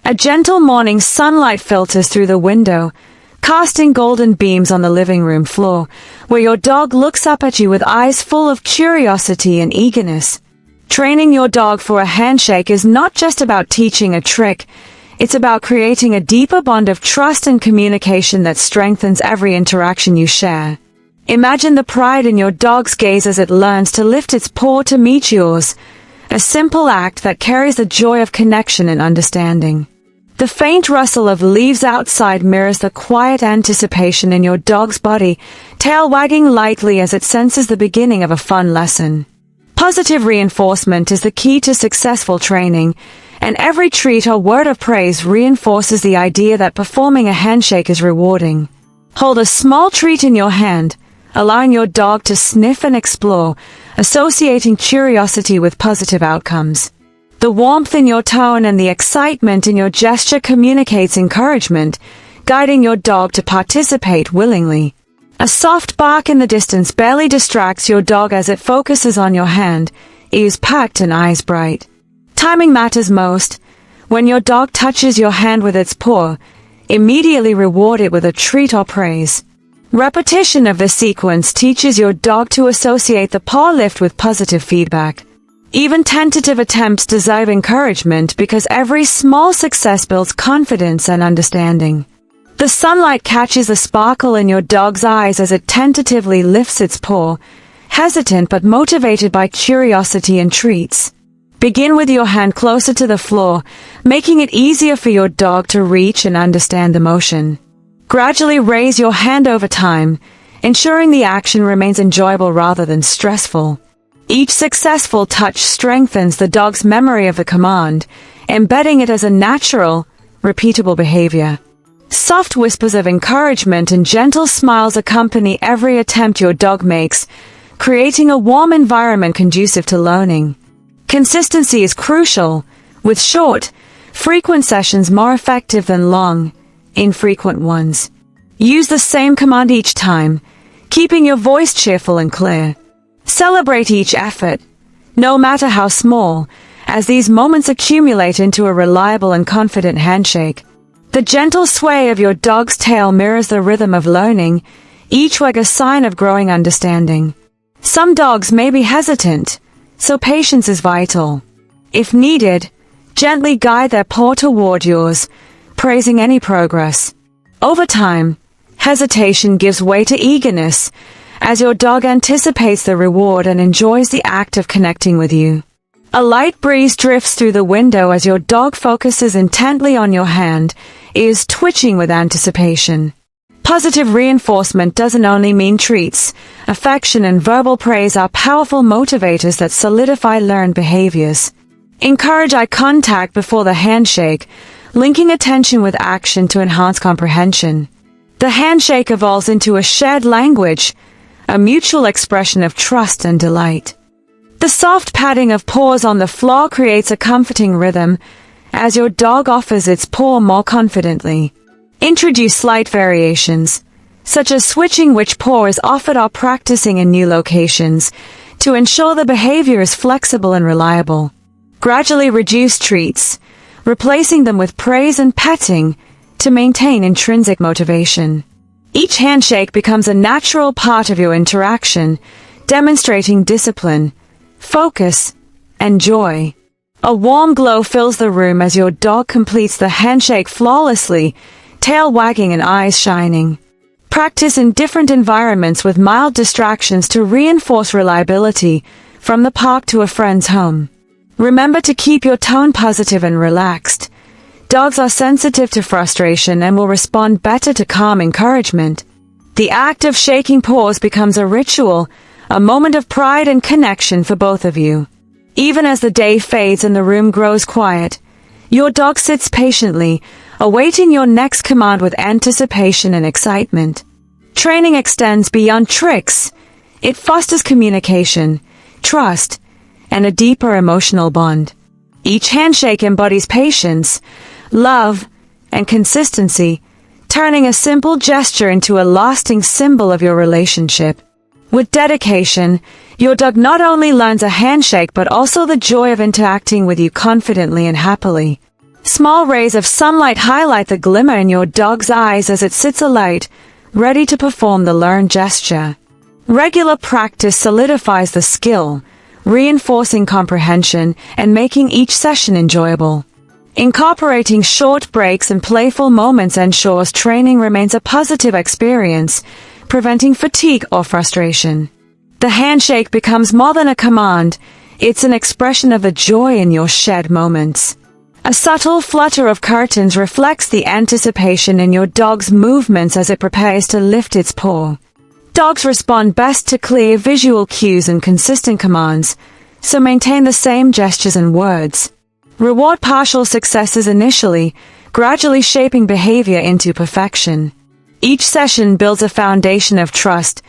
A gentle morning sunlight filters through the window, casting golden beams on the living room floor, where your dog looks up at you with eyes full of curiosity and eagerness. Training your dog for a handshake is not just about teaching a trick, it's about creating a deeper bond of trust and communication that strengthens every interaction you share. Imagine the pride in your dog's gaze as it learns to lift its paw to meet yours, a simple act that carries the joy of connection and understanding. The faint rustle of leaves outside mirrors the quiet anticipation in your dog's body, tail wagging lightly as it senses the beginning of a fun lesson. Positive reinforcement is the key to successful training, and every treat or word of praise reinforces the idea that performing a handshake is rewarding. Hold a small treat in your hand, allowing your dog to sniff and explore, associating curiosity with positive outcomes. The warmth in your tone and the excitement in your gesture communicates encouragement, guiding your dog to participate willingly. A soft bark in the distance barely distracts your dog as it focuses on your hand, ears packed and eyes bright. Timing matters most. When your dog touches your hand with its paw, immediately reward it with a treat or praise. Repetition of the sequence teaches your dog to associate the paw lift with positive feedback. Even tentative attempts deserve encouragement because every small success builds confidence and understanding. The sunlight catches a sparkle in your dog's eyes as it tentatively lifts its paw, hesitant but motivated by curiosity and treats. Begin with your hand closer to the floor, making it easier for your dog to reach and understand the motion. Gradually raise your hand over time, ensuring the action remains enjoyable rather than stressful. Each successful touch strengthens the dog's memory of the command, embedding it as a natural, repeatable behavior. Soft whispers of encouragement and gentle smiles accompany every attempt your dog makes, creating a warm environment conducive to learning. Consistency is crucial, with short, frequent sessions more effective than long, infrequent ones. Use the same command each time, keeping your voice cheerful and clear. Celebrate each effort, no matter how small, as these moments accumulate into a reliable and confident handshake. The gentle sway of your dog's tail mirrors the rhythm of learning, each wag a sign of growing understanding. Some dogs may be hesitant, so patience is vital. If needed, gently guide their paw toward yours, praising any progress. Over time, hesitation gives way to eagerness, as your dog anticipates the reward and enjoys the act of connecting with you. A light breeze drifts through the window as your dog focuses intently on your hand, ears twitching with anticipation. Positive reinforcement doesn't only mean treats. Affection and verbal praise are powerful motivators that solidify learned behaviors. Encourage eye contact before the handshake, linking attention with action to enhance comprehension. The handshake evolves into a shared language, a mutual expression of trust and delight. The soft patting of paws on the floor creates a comforting rhythm, as your dog offers its paw more confidently. Introduce slight variations, such as switching which paw is offered or practicing in new locations, to ensure the behavior is flexible and reliable. Gradually reduce treats, replacing them with praise and petting, to maintain intrinsic motivation. Each handshake becomes a natural part of your interaction, demonstrating discipline, focus, and joy. A warm glow fills the room as your dog completes the handshake flawlessly, tail wagging and eyes shining. Practice in different environments with mild distractions to reinforce reliability, from the park to a friend's home. Remember to keep your tone positive and relaxed. Dogs are sensitive to frustration and will respond better to calm encouragement. The act of shaking paws becomes a ritual, a moment of pride and connection for both of you. Even as the day fades and the room grows quiet, your dog sits patiently, awaiting your next command with anticipation and excitement. Training extends beyond tricks. It fosters communication, trust, and a deeper emotional bond. Each handshake embodies patience, love, and consistency, turning a simple gesture into a lasting symbol of your relationship. With dedication, your dog not only learns a handshake but also the joy of interacting with you confidently and happily. Small rays of sunlight highlight the glimmer in your dog's eyes as it sits alert, ready to perform the learned gesture. Regular practice solidifies the skill, reinforcing comprehension and making each session enjoyable. Incorporating short breaks and playful moments ensures training remains a positive experience, preventing fatigue or frustration. The handshake becomes more than a command, it's an expression of the joy in your shared moments. A subtle flutter of curtains reflects the anticipation in your dog's movements as it prepares to lift its paw. Dogs respond best to clear visual cues and consistent commands, so maintain the same gestures and words. Reward partial successes initially, gradually shaping behavior into perfection. Each session builds a foundation of trust,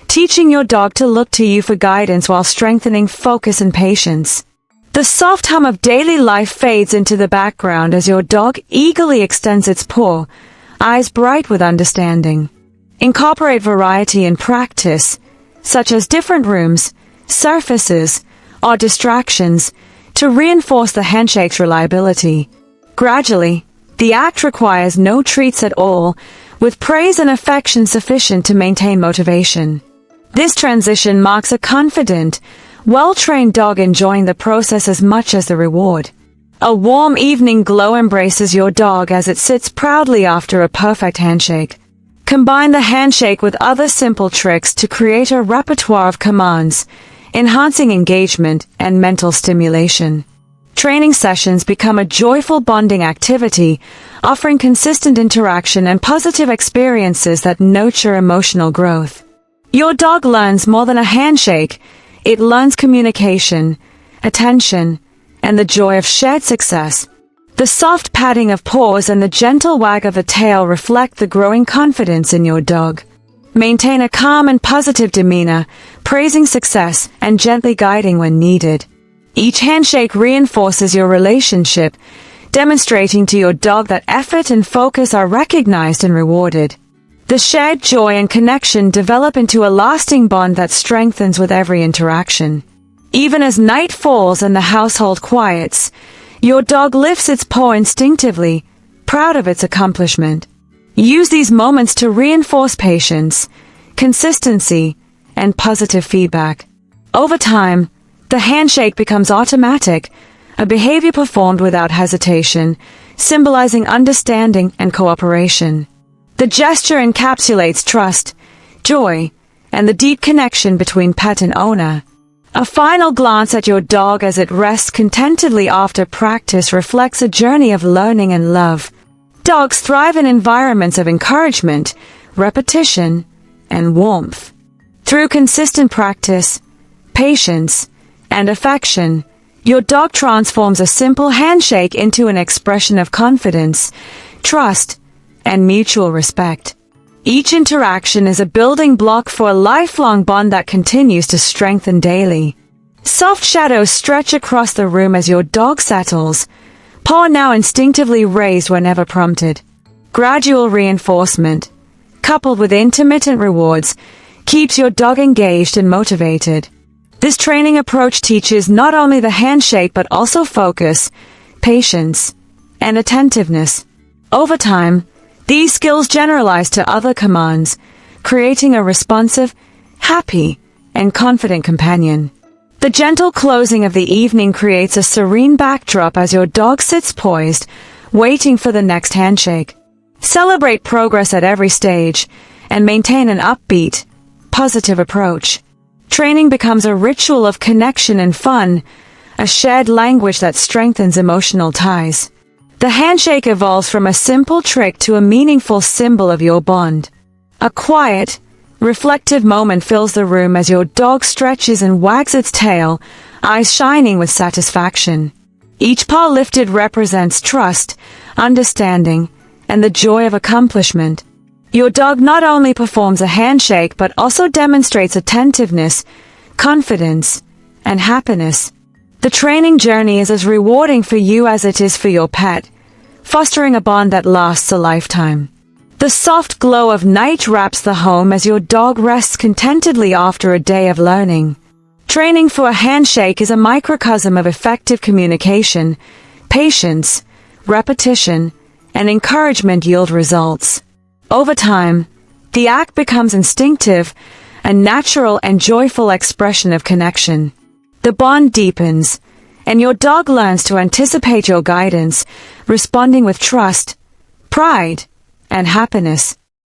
teaching your dog to look to you for guidance while strengthening focus and patience. The soft hum of daily life fades into the background as your dog eagerly extends its paw, eyes bright with understanding. Incorporate variety in practice, such as different rooms, surfaces, or distractions, to reinforce the handshake's reliability. Gradually, the act requires no treats at all, with praise and affection sufficient to maintain motivation. This transition marks a confident, well-trained dog enjoying the process as much as the reward. A warm evening glow embraces your dog as it sits proudly after a perfect handshake. Combine the handshake with other simple tricks to create a repertoire of commands, enhancing engagement and mental stimulation. Training sessions become a joyful bonding activity, offering consistent interaction and positive experiences that nurture emotional growth. Your dog learns more than a handshake. It learns communication, attention, and the joy of shared success. The soft patting of paws and the gentle wag of the tail reflect the growing confidence in your dog. Maintain a calm and positive demeanor, praising success and gently guiding when needed. Each handshake reinforces your relationship, demonstrating to your dog that effort and focus are recognized and rewarded. The shared joy and connection develop into a lasting bond that strengthens with every interaction. Even as night falls and the household quiets, your dog lifts its paw instinctively, proud of its accomplishment. Use these moments to reinforce patience, consistency, and positive feedback. Over time, the handshake becomes automatic, a behavior performed without hesitation, symbolizing understanding and cooperation. The gesture encapsulates trust, joy, and the deep connection between pet and owner. A final glance at your dog as it rests contentedly after practice reflects a journey of learning and love. Dogs thrive in environments of encouragement, repetition, and warmth. Through consistent practice, patience, and affection, your dog transforms a simple handshake into an expression of confidence, trust, and mutual respect. Each interaction is a building block for a lifelong bond that continues to strengthen daily. Soft shadows stretch across the room as your dog settles, paw now instinctively raised whenever prompted. Gradual reinforcement, coupled with intermittent rewards, keeps your dog engaged and motivated. This training approach teaches not only the handshake but also focus, patience, and attentiveness. Over time, these skills generalize to other commands, creating a responsive, happy, and confident companion. The gentle closing of the evening creates a serene backdrop as your dog sits poised, waiting for the next handshake. Celebrate progress at every stage, and maintain an upbeat, positive approach. Training becomes a ritual of connection and fun, a shared language that strengthens emotional ties. The handshake evolves from a simple trick to a meaningful symbol of your bond. A quiet, reflective moment fills the room as your dog stretches and wags its tail, eyes shining with satisfaction. Each paw lifted represents trust, understanding, and the joy of accomplishment. Your dog not only performs a handshake but also demonstrates attentiveness, confidence, and happiness. The training journey is as rewarding for you as it is for your pet, fostering a bond that lasts a lifetime. The soft glow of night wraps the home as your dog rests contentedly after a day of learning. Training for a handshake is a microcosm of effective communication, patience, repetition, and encouragement yield results. Over time, the act becomes instinctive, a natural and joyful expression of connection. The bond deepens, and your dog learns to anticipate your guidance, responding with trust, pride, and happiness.